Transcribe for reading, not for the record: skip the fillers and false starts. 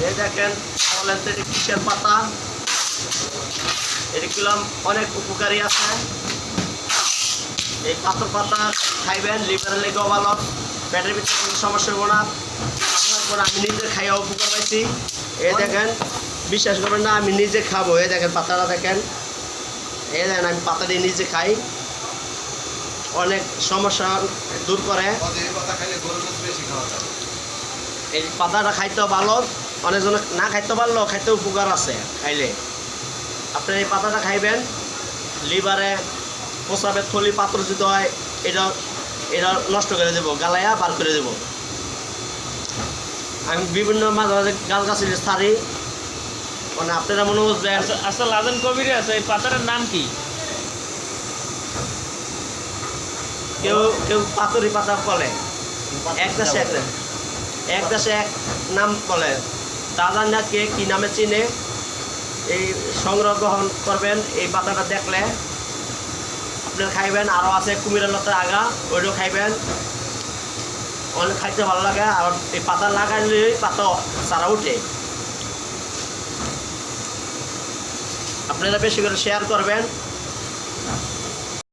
এই দেখেন বলেন তো এটা কিসের পাতা, এগুলো অনেক উপকারী আছে। এই পাথর পাতা খাইবেন, লিভারের লেগেও ভালো, পেটের ভিতরে কোনো সমস্যা হবে না। আমি নিজে খাইয়া উপকার পাইছি। এই দেখেন, বিশ্বাস করবেন না, আমি নিজে খাবো। এই দেখেন পাতাটা দেখেন, এই দেখেন আমি পাতা দিয়ে নিজে খাই, অনেক সমস্যা দূর করে। এই পাতাটা খাইতেও ভালো, অনেকজন না খাইতে পারলেও খাইতে উপকার আছে খাইলে। আপনার এই পাতাটা খাইবেন, লিভারে প্রস্রাবের থলি পাত্র যদি হয় এটা এটা নষ্ট করে দেবো, গালাইয়া বার করে দেবো। আমি বিভিন্ন মাঝে মাঝে গাছ গাছের ছাড়ি, মানে আপনারা মনে বুঝবেন। আচ্ছা লাদেন কবির আছে, এই পাতাটার নাম কি? কেউ কেউ পাতুরি পাতা বলে, এক দেশে এক নাম বলে। দাদা না কে কী নামে চিনে, এই সংগ্রহ গ্রহণ করবেন। এই পাতাটা দেখলে আপনার খাইবেন। আরও আছে কুমিরের লতার আগা, ওইটাও খাইবেন, অনেক খাইতে ভালো লাগে। আর এই পাতা লাগাইলে পাতা চারা উঠে। আপনারা বেশি করে শেয়ার করবেন।